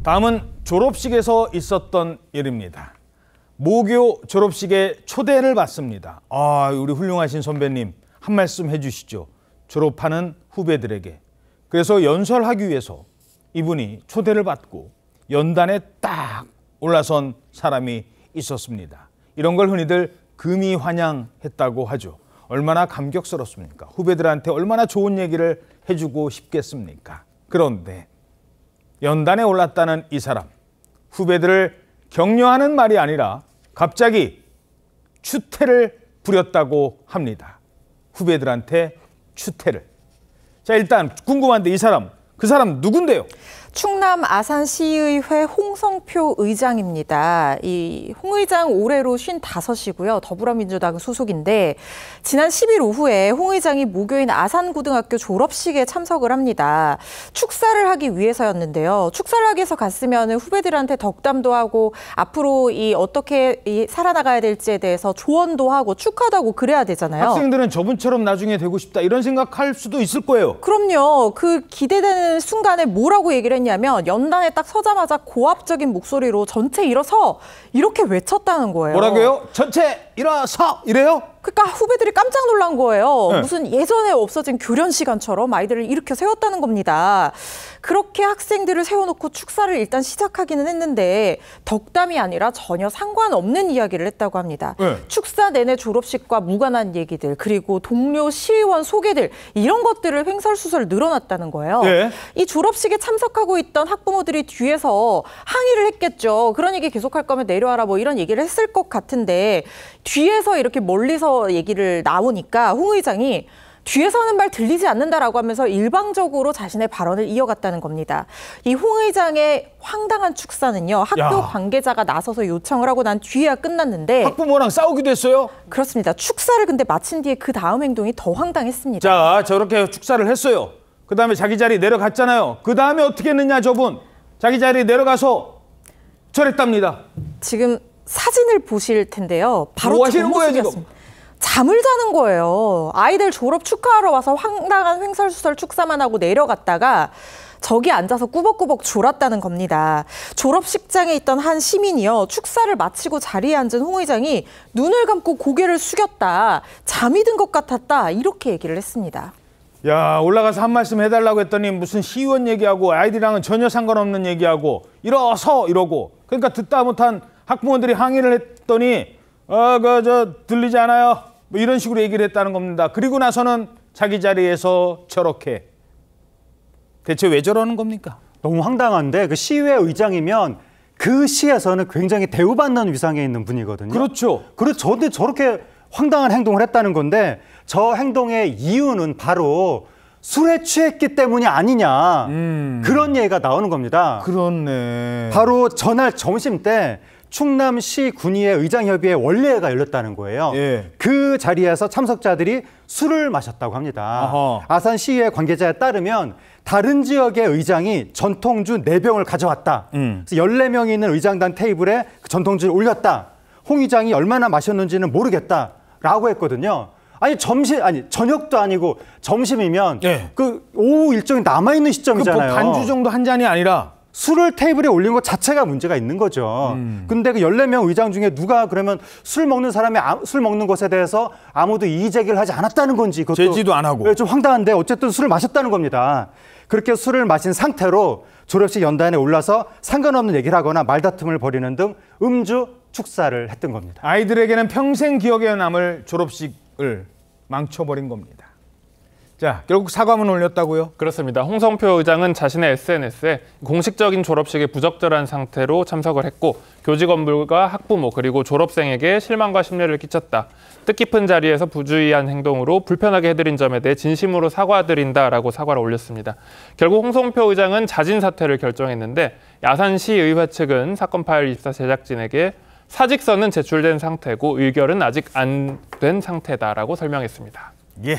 다음은 졸업식에서 있었던 일입니다. 모교 졸업식에 초대를 받습니다. 우리 훌륭하신 선배님 한 말씀 해주시죠. 졸업하는 후배들에게. 그래서 연설하기 위해서 이분이 초대를 받고 연단에 딱 올라선 사람이 있었습니다. 이런 걸 흔히들 금이 환영했다고 하죠. 얼마나 감격스럽습니까? 후배들한테 얼마나 좋은 얘기를 해주고 싶겠습니까? 그런데 연단에 올랐다는 이 사람, 후배들을 격려하는 말이 아니라 갑자기 추태를 부렸다고 합니다. 후배들한테 추태를. 자, 일단 궁금한데 그 사람 누군데요? 충남 아산시의회 홍성표 의장입니다. 이 홍 의장 올해로 55이고요. 더불어민주당 소속인데 지난 10일 오후에 홍 의장이 모교인 아산고등학교 졸업식에 참석을 합니다. 축사를 하기 위해서였는데요. 축사를 하기 위해서 갔으면 후배들한테 덕담도 하고 앞으로 어떻게 살아나가야 될지에 대해서 조언도 하고 축하도 하고 그래야 되잖아요. 학생들은 저분처럼 나중에 되고 싶다 이런 생각할 수도 있을 거예요. 그럼요. 그 기대되는 순간에 뭐라고 얘기를 했냐면 연단에 딱 서자마자 고압적인 목소리로 전체 일어서 이렇게 외쳤다는 거예요. 뭐라고요? 전체 일어서 이래요? 그러니까 후배들이 깜짝 놀란 거예요. 네. 무슨 예전에 없어진 교련 시간처럼 아이들을 이렇게 세웠다는 겁니다. 그렇게 학생들을 세워놓고 축사를 일단 시작하기는 했는데 덕담이 아니라 전혀 상관없는 이야기를 했다고 합니다. 네. 축사 내내 졸업식과 무관한 얘기들 그리고 동료 시의원 소개들 이런 것들을 횡설수설 늘어났다는 거예요. 네. 이 졸업식에 참석하고 있던 학부모들이 뒤에서 항의를 했겠죠. 그런 얘기 계속할 거면 내려와라 뭐 이런 얘기를 했을 것 같은데 뒤에서 이렇게 멀리서 얘기를 나오니까 홍 의장이 뒤에서 하는 말 들리지 않는다라고 하면서 일방적으로 자신의 발언을 이어갔다는 겁니다. 이 홍 의장의 황당한 축사는요. 학교 관계자가 나서서 요청을 하고 난 뒤에야 끝났는데 학부모랑 싸우기도 했어요? 그렇습니다. 축사를 근데 마친 뒤에 그 다음 행동이 더 황당했습니다. 자, 저렇게 축사를 했어요. 그 다음에 자기 자리 내려갔잖아요. 그 다음에 어떻게 했느냐 저분. 자기 자리 내려가서 저랬답니다. 지금 사진을 보실 텐데요. 바로 뭐 하시는 거예요 지금? 잠을 자는 거예요. 아이들 졸업 축하하러 와서 황당한 횡설수설 축사만 하고 내려갔다가 저기 앉아서 꾸벅꾸벅 졸았다는 겁니다. 졸업식장에 있던 한 시민이요. 축사를 마치고 자리에 앉은 홍 의장이 눈을 감고 고개를 숙였다. 잠이 든 것 같았다. 이렇게 얘기를 했습니다. 야, 올라가서 한 말씀 해달라고 했더니 무슨 시의원 얘기하고 아이들이랑은 전혀 상관없는 얘기하고 일어서 이러고 그러니까 듣다 못한 학부모들이 항의를 했더니 들리지 않아요. 뭐 이런 식으로 얘기를 했다는 겁니다. 그리고 나서는 자기 자리에서 저렇게. 대체 왜 저러는 겁니까? 너무 황당한데 그 시의회 의장이면 그 시에서는 굉장히 대우받는 위상에 있는 분이거든요. 그렇죠. 저도 저렇게 황당한 행동을 했다는 건데 저 행동의 이유는 바로 술에 취했기 때문이 아니냐 그런 얘기가 나오는 겁니다. 그렇네. 바로 전날 점심 때 충남시 군의회 의장협의회 원례회가 열렸다는 거예요. 예. 그 자리에서 참석자들이 술을 마셨다고 합니다. 아하. 아산시의회 관계자에 따르면 다른 지역의 의장이 전통주 4병을 가져왔다. 그래서 14명이 있는 의장단 테이블에 그 전통주를 올렸다. 홍 의장이 얼마나 마셨는지는 모르겠다라고 했거든요. 저녁도 아니고 점심이면 예. 그 오후 일정이 남아있는 시점이잖아요. 그 반주 정도 한 잔이 아니라 술을 테이블에 올린 것 자체가 문제가 있는 거죠. 근데 그 14명 의장 중에 누가 그러면 술 먹는 사람이 술 먹는 것에 대해서 아무도 이의 제기를 하지 않았다는 건지 그것도 제지도 안 하고. 좀 황당한데 어쨌든 술을 마셨다는 겁니다. 그렇게 술을 마신 상태로 졸업식 연단에 올라서 상관없는 얘기를 하거나 말다툼을 벌이는 등 음주 축사를 했던 겁니다. 아이들에게는 평생 기억에 남을 졸업식을 망쳐버린 겁니다. 자, 결국 사과문 올렸다고요? 그렇습니다. 홍성표 의장은 자신의 SNS에 공식적인 졸업식에 부적절한 상태로 참석을 했고 교직원들과 학부모 그리고 졸업생에게 실망과 심려를 끼쳤다. 뜻깊은 자리에서 부주의한 행동으로 불편하게 해드린 점에 대해 진심으로 사과드린다라고 사과를 올렸습니다. 결국 홍성표 의장은 자진 사퇴를 결정했는데 아산시의회 측은 사건 파일 24 제작진에게 사직서는 제출된 상태고 의결은 아직 안 된 상태다라고 설명했습니다. 예.